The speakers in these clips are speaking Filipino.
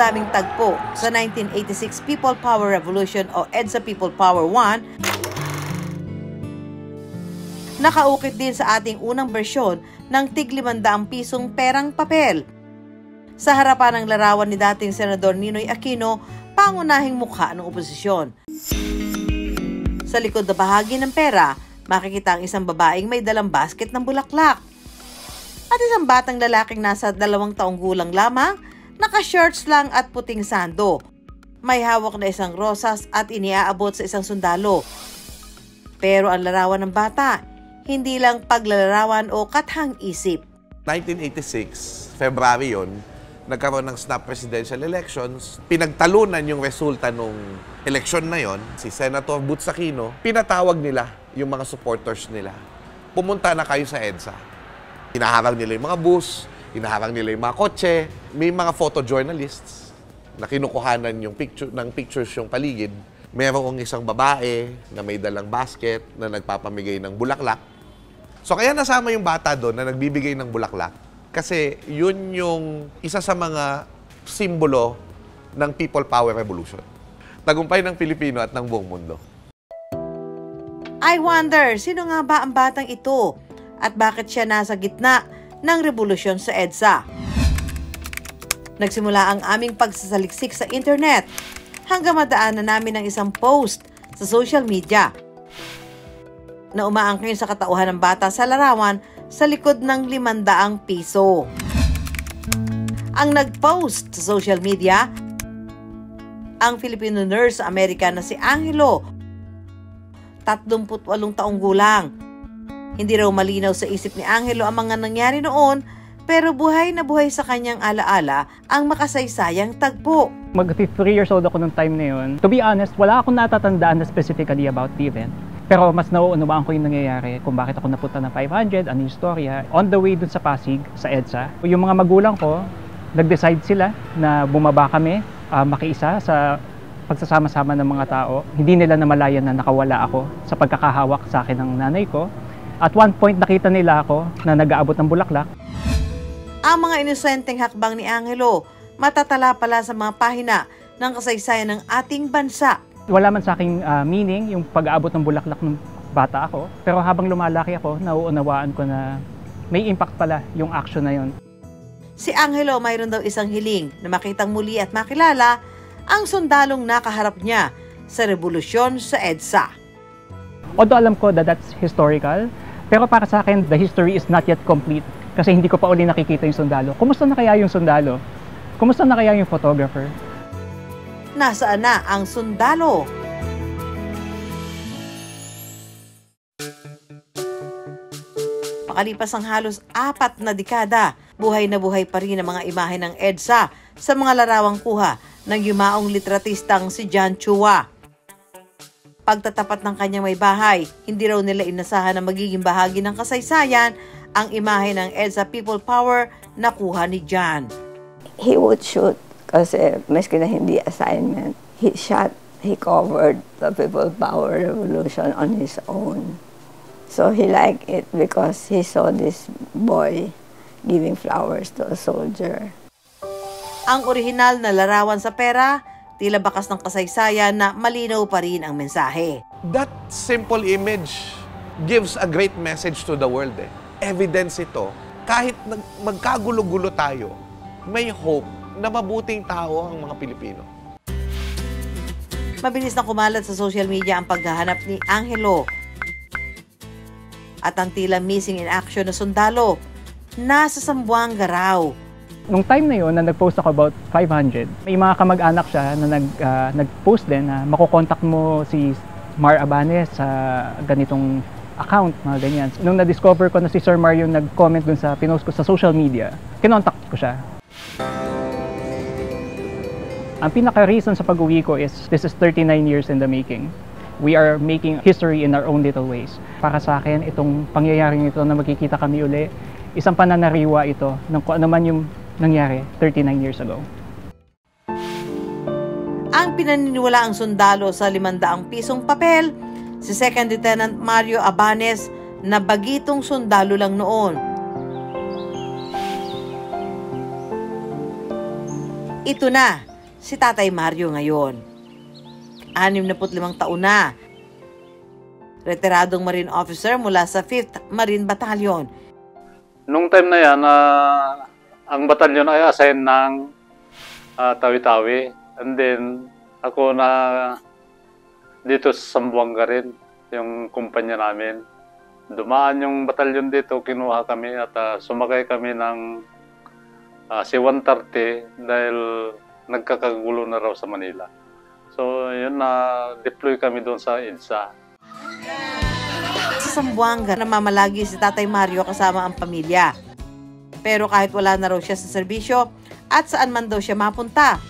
daming tagpo sa 1986 People Power Revolution o EDSA People Power 1, nakaukit din sa ating unang bersyon ng tig-500 pisong perang papel. Sa harapan ng larawan ni dating Senador Ninoy Aquino, pangunahing mukha ng oposisyon. Sa likod na bahagi ng pera, makikita ang isang babaeng may dalang basket ng bulaklak. At isang batang lalaking nasa 2 taong gulang lamang, naka-shorts lang at puting sando. May hawak na isang rosas at iniaabot sa isang sundalo. Pero ang larawan ng bata, hindi lang paglalarawan o kathang isip. 1986, February yun, nagkaroon ng snap presidential elections. Pinagtalunan yung resulta nung eleksyon na yon, si Senator Butz Aquino. Pinatawag nila yung mga supporters nila. Pumunta na kayo sa EDSA. Hinaharang nila yung mga bus, hinaharang nila yung mga kotse. May mga photojournalists na kinukuhanan yung pictures yung paligid. Merong isang babae na may dalang basket na nagpapamigay ng bulaklak. So kaya nasama yung bata doon na nagbibigay ng bulaklak. Kasi yun yung isa sa mga simbolo ng People Power Revolution. Tagumpay ng Pilipino at ng buong mundo. I wonder, sino nga ba ang batang ito? At bakit siya nasa gitna ng revolusyon sa EDSA? Nagsimula ang aming pagsasaliksik sa internet hanggang madaanan namin ng isang post sa social media na umaangkin sa katauhan ng bata sa larawan sa likod ng 500 piso. Ang nag-post sa social media, ang Filipino nurse sa Amerika na si Angelo, 38 taong gulang. Hindi raw malinaw sa isip ni Angelo ang mga nangyari noon, pero buhay na buhay sa kanyang alaala ang makasaysayang tagpo. Mag-3 years old ako nung time na yun. To be honest, wala akong natatandaan na specifically about the event. Pero mas nauunawaan ko yung nangyayari kung bakit ako napunta ng 500, ano yung storya. On the way dun sa Pasig, sa EDSA, yung mga magulang ko, nag-decide sila na bumaba kami, makiisa sa pagsasama-sama ng mga tao. Hindi nila namalayan na nakawala ako sa pagkakahawak sa akin ng nanay ko. At one point nakita nila ako na nag-aabot ng bulaklak. Ang mga inosenteng hakbang ni Angelo, matatala pala sa mga pahina ng kasaysayan ng ating bansa. Wala man sa aking meaning yung pag-aabot ng bulaklak ng bata ako. Pero habang lumalaki ako, nauunawaan ko na may impact pala yung action na yun. Si Angelo mayroon daw isang hiling na makitang muli at makilala ang sundalong nakaharap niya sa revolusyon sa EDSA. Although alam ko that that's historical, pero para sa akin, the history is not yet complete kasi hindi ko pa uli nakikita yung sundalo. Kumusta na kaya yung sundalo? Kumusta na kaya yung photographer? Nasaan na ang sundalo? Makalipas ang halos 4 na dekada, buhay na buhay pa rin ang mga imahe ng EDSA sa mga larawang kuha ng yumaong litratistang si John Chua. Pagtatapat ng kanyang may bahay, hindi raw nila inasahan na magiging bahagi ng kasaysayan ang imahe ng EDSA People Power na kuha ni John. He would shoot kasi maski na hindi assignment. He shot, he covered the People Power Revolution on his own. So he liked it because he saw this boy giving flowers to a soldier. Ang orihinal na larawan sa pera, tila bakas ng kasaysayan na malinaw pa rin ang mensahe. That simple image gives a great message to the world. Evidence ito. Kahit magkagulo-gulo tayo, may hope na mabuting tao ang mga Pilipino. Mabilis na kumalat sa social media ang paghahanap ni Angelo at ang tila missing in action na sundalo. Nasa Zamboanga raw. Nung time na yun, na nag-post ako about 500, may mga kamag-anak siya na nag-post din na makukontak mo si Mar Abanez sa ganitong account, mga ganyan. Nung na-discover ko na si Sir Mar yung nag-comment dun sa pinost ko sa social media, kinontak ko siya. Ang pinaka-reason sa pag-uwi ko is this is 39 years in the making. We are making history in our own little ways. Para sa akin, itong pangyayaring ito na magkikita kami uli, isang pananariwa ito ng kung ano man yung nangyari 39 years ago. Ang pinaniniwala ang sundalo sa 500 pisong papel, si Second Lieutenant Mario Abanez na bagitong sundalo lang noon. Ito na, si Tatay Mario ngayon. 65 taon na. Retiradong Marine Officer mula sa 5th Marine Battalion. Nung time na yan, ang batalyon ay assign ng Tawi-Tawi. And then, ako na dito sa Zamboanga rin, yung kumpanya namin. Dumaan yung batalyon dito, kinuha kami at sumakay kami ng C-130 dahil nagkakagulo na raw sa Manila. So, yun deploy kami doon sa EDSA. Sa Zamboanga, namamalagi si Tatay Mario kasama ang pamilya. Pero kahit wala na raw siya sa serbisyo at saan man daw siya mapunta,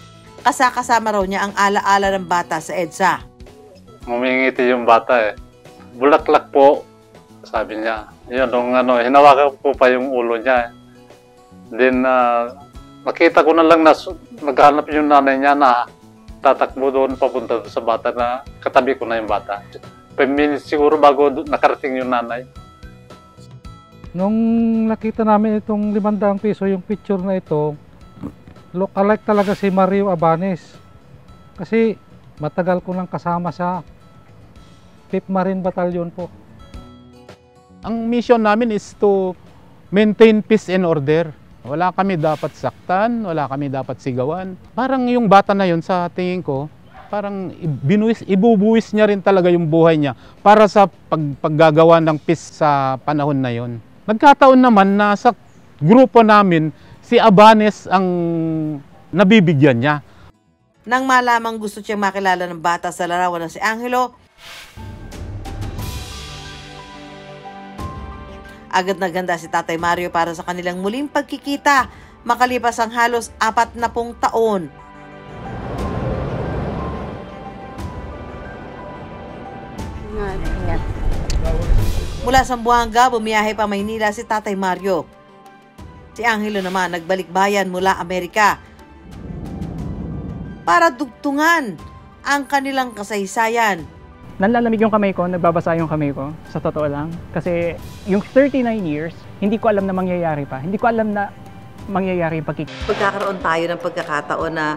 kasama raw niya ang alaala ng bata sa EDSA. Ngumingiti yung bata eh. Bulaklak po, sabi niya. Yun, nung hinawakan ko pa yung ulo niya. Then, nakita ko na lang na naghanap yung nanay niya na tatakbo doon papunta doon sa bata na katabi ko na yung bata. 5 minutes siguro bago nakarating yung nanay. Nung nakita namin itong 500 piso, yung picture na ito, look-alike talaga si Mario Abanes. Kasi matagal ko nang kasama sa 5th Marine Battalion po. Ang mission namin is to maintain peace and order. Wala kami dapat saktan, wala kami dapat sigawan. Parang yung bata na yun sa tingin ko, parang ibubuwis niya rin talaga yung buhay niya para sa paggagawa ng peace sa panahon na yun. Nagkataon naman na sa grupo namin, si Abanes ang nabibigyan niya. Nang malamang gusto siyang makilala ng bata sa larawan ng si Angelo, agad na ganda si Tatay Mario para sa kanilang muling pagkikita makalipas ang halos 40 taon. Mula sa Zamboanga, bumiyahe pa Maynila si Tatay Mario. Si Angelo naman nagbalik bayan mula Amerika para dugtungan ang kanilang kasaysayan. Nanlalamig yung kamay ko, nagbabasa yung kamay ko, sa totoo lang. Kasi yung 39 years, hindi ko alam na mangyayari pa. Hindi ko alam na mangyayari yung pagkikita. Pagkakaroon tayo ng pagkakataon na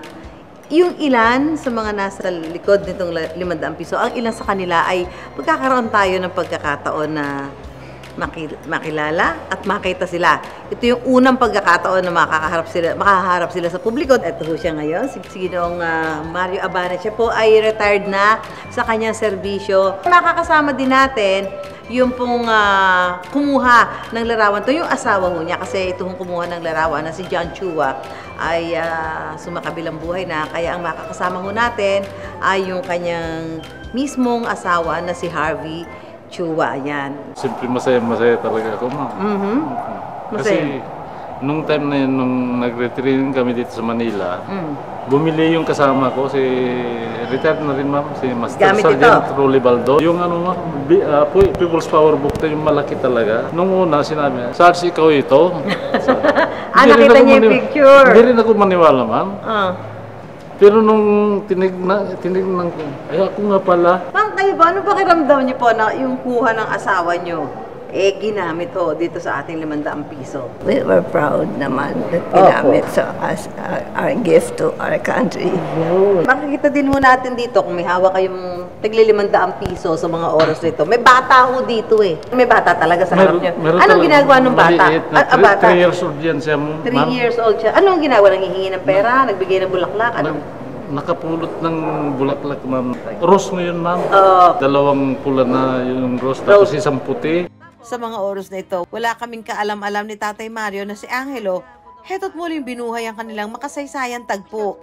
yung ilan sa mga nasa likod nitong 500 piso, ang ilan sa kanila ay pagkakaroon tayo ng pagkakataon na makilala at makita sila. Ito yung unang pagkakataon na makaharap sila sa publiko. Ito ho siya ngayon, si Ginoong Mario Abanes. Siya po ay retired na sa kanyang serbisyo. Makakasama din natin yung pong kumuha ng larawan. Ito yung asawa ho niya kasi itong kumuha ng larawan na si John Chua ay sumakabilang buhay na. Kaya ang makakasama ho natin ay yung kanyang mismong asawa na si Harvey Chua, yan. Siyempre masaya talaga ako, ma'am. Kasi nung time na yun, nung nag-retraining kami dito sa Manila, bumili yung kasama ko, si retired na rin, ma'am, si Master Sergeant Rolly Baldo. Yung ma'am, People's Power Book, yung malaki talaga. Nung una, sinabi, Sarge, ikaw ito. Nakita niya yung picture. Hindi rin ako maniwala, ma'am. Pero nung tinignan ko, ay ako nga pala. Ma'am, kayo ba? Ano pakiramdam niyo po na yung kuha ng asawa niyo, ginamit ho dito sa ating 500 piso? We were proud naman that ginamit as our gift to our country. Makikita din ho natin dito kung may hawak kayong tigli 500 piso sa mga oras nito. May bata ho dito eh. May bata talaga sa harap niyo. Anong ginagawa ng bata? 3 years old yan siya, ma'am. 3 years old siya. Anong ginagawa? Nanghihingi ng pera? Nagbigay ng bulaklak? Ano? Nakapulot ng bulaklak, ma'am. Rose ngayon, ma'am. 2 pula na yung rose, tapos isang puti. Sa mga oras na ito, wala kaming kaalam-alam ni Tatay Mario na si Angelo, heto't muling binuhay ang kanilang makasaysayan tagpo.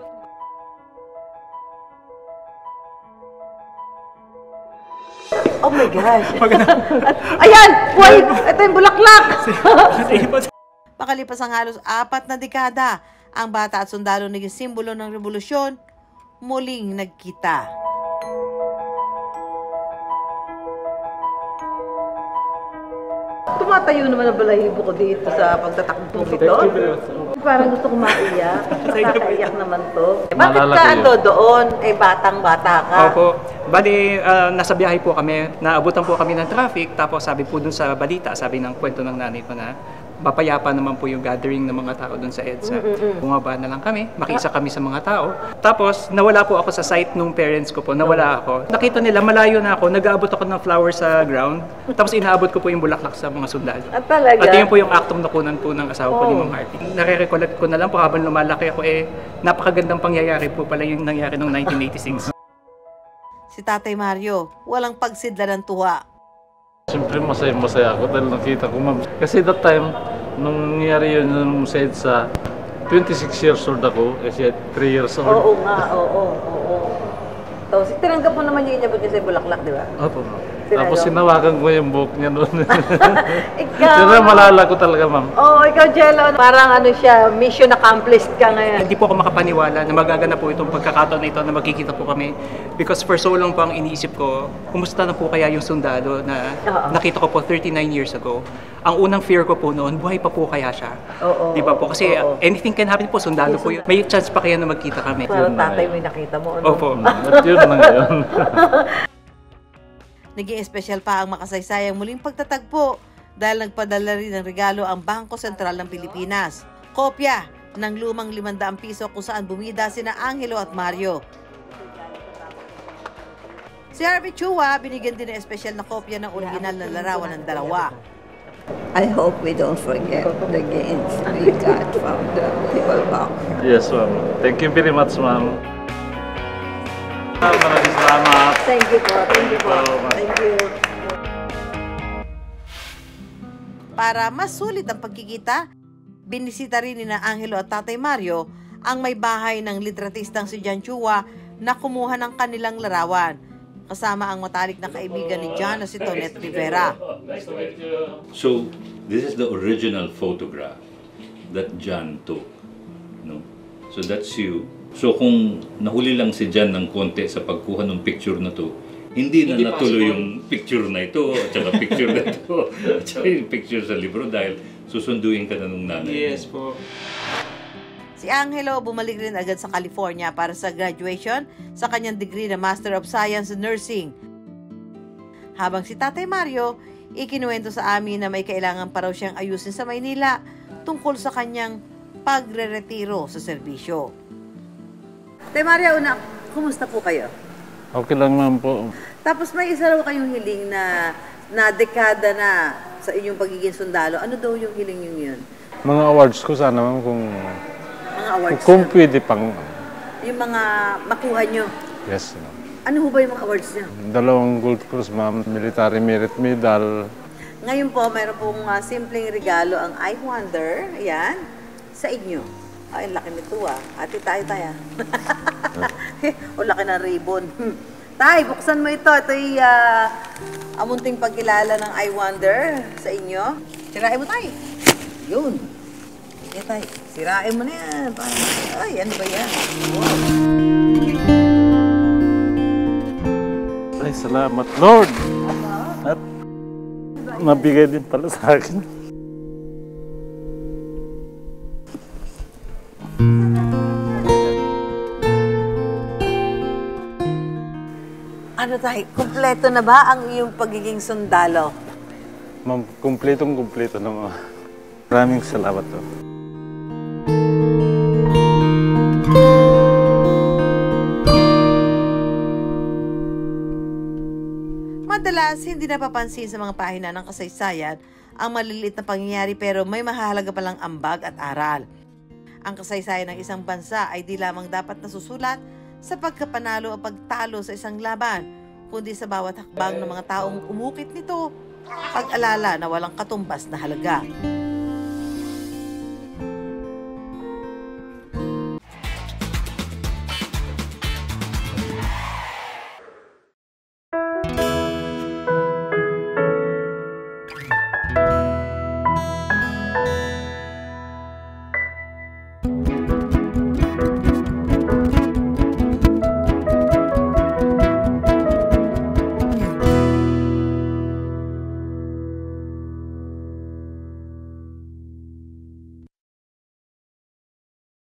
Oh my gosh! Ayan! Wait! Ito yung bulaklak! Pakalipas ang halos 4 na dekada, ang bata at sundalo naging simbolo ng revolusyon, muling nagkita. Tumatayo naman ang balahibo ko dito sa pagtatakbo ito. Parang gusto ko maiyak. Nakakaiyak naman to. Bakit ka ando doon? Batang-bata ka. Opo. Bali, nasa biyahe po kami. Naabutan po kami ng traffic. Tapos sabi po dun sa balita, sabi ng kwento ng nanay ko na mapayapa naman po yung gathering ng mga tao doon sa EDSA. Bumaba na lang kami, makisa kami sa mga tao. Tapos, nawala po ako sa site nung parents ko po, nawala ako. Nakita nila, malayo na ako, nag-aabot ako ng flowers sa ground. Tapos, inaabot ko po yung bulaklak sa mga sundalo. At talaga? At yun po yung aktong nakunan po ng asawa ko ni Ma'am Harvey. Nare-recollect ko na lang po habang lumalaki ako, napakagandang pangyayari po pala yung nangyari noong 1986. Si Tatay Mario, walang pagsidla ng tuwa. Siyempre masaya ako dahil nakita ko, ma'am. Kasi that time, nung nangyari yun, nung sa EDSA, 26 years old ako, kasi 3 years old. Oo nga, oo. Tapos, tinanggap mo naman yung inabot niya sa bulaklak, di ba? Opo. Tapos sinawakan ko yung buhok niya noon. Ikaw! Pero malala ko talaga, ma'am. Oo, ikaw, Jello. Parang ano siya, mission accomplished ka ngayon. Hindi po ako makapaniwala na magaganap po itong pagkakataon na ito na magkikita po kami. Because for so long po ang iniisip ko, kumusta na po kaya yung sundalo na nakita ko po 39 years ago. Ang unang fear ko po noon, buhay pa po kaya siya. Oo. Di ba po? Kasi anything can happen po, sundalo po yun. May chance pa kaya na magkita kami. Parang tatay mo yung nakita mo, ano? Opo. At yun na ngayon. Naging espesyal pa ang makasaysayang muling pagtatagpo dahil nagpadala rin ng regalo ang Bangko Sentral ng Pilipinas. Kopya ng lumang 500 piso kung saan bumida sina Angelo at Mario. Si Harvey Chua, binigyan din ng espesyal na kopya ng original na larawan ng dalawa. I hope we don't forget the gains we got from the people power. Yes, ma'am. Thank you very much, ma'am. Maraming salamat. Thank you po. Thank you po. Thank you. Para mas sulit ang pagkikita, binisita rin ni na Angelo at Tatay Mario ang may bahay ng litratistang si John Chua na kumuha ng kanilang larawan, kasama ang matalik na kaibigan ni John na si Tonette Rivera. So, this is the original photograph that John took. No? So that's you. So kung nahuli lang si John ng konti sa pagkuha ng picture na to, hindi na natuloy yung picture na ito, at saka picture na ito, at saka yung picture sa libro dahil susunduin ka na nung nanay. Yes po. Si Angelo bumalik rin agad sa California para sa graduation sa kanyang degree na Master of Science in Nursing. Habang si Tatay Mario, ikinuwento sa amin na may kailangan pa raw siyang ayusin sa Maynila tungkol sa kanyang pagre-retiro sa serbisyo. Tay Mario, kumusta po kayo? Okay lang, ma'am po. Tapos may isa raw kayong hiling na dekada na sa inyong pagiging sundalo. Ano daw yung hiling yun? Mga awards ko sana, ma'am, kung Mga awards kung nyo? pwede pang... Yung mga makuha nyo? Yes, ma'am. Ano ho ba yung mga awards nyo? 2 gold cross, ma'am. Military Merit Medal. Ngayon po, mayroon pong simpleng regalo ang I Wonder. Ayan. Sa inyo. Ay, laki nito Ate, tayo. O, laki ng ribbon. Tay, buksan mo ito. Ito'y amunting pagkilala ng I Wonder sa inyo. Sirain mo, Tay. Yun. Sige, Tay. Sirain mo na yan. Ay, ano ba yan? Wow. Ay, salamat, Lord! At mabigay din pala sa akin. Ano tayo? Kumpleto na ba ang iyong pagiging sundalo? Ma'am, kumpletong-kumpleto na, ma'am. Maraming salamat, po. Madalas, hindi napapansin sa mga pahina ng kasaysayan ang maliliit na pangyayari pero may mahalaga palang ambag at aral. Ang kasaysayan ng isang bansa ay di lamang dapat nasusulat sa pagkapanalo o pagtalo sa isang laban, kundi sa bawat hakbang ng mga taong umukit nito, pag-alala na walang katumbas na halaga.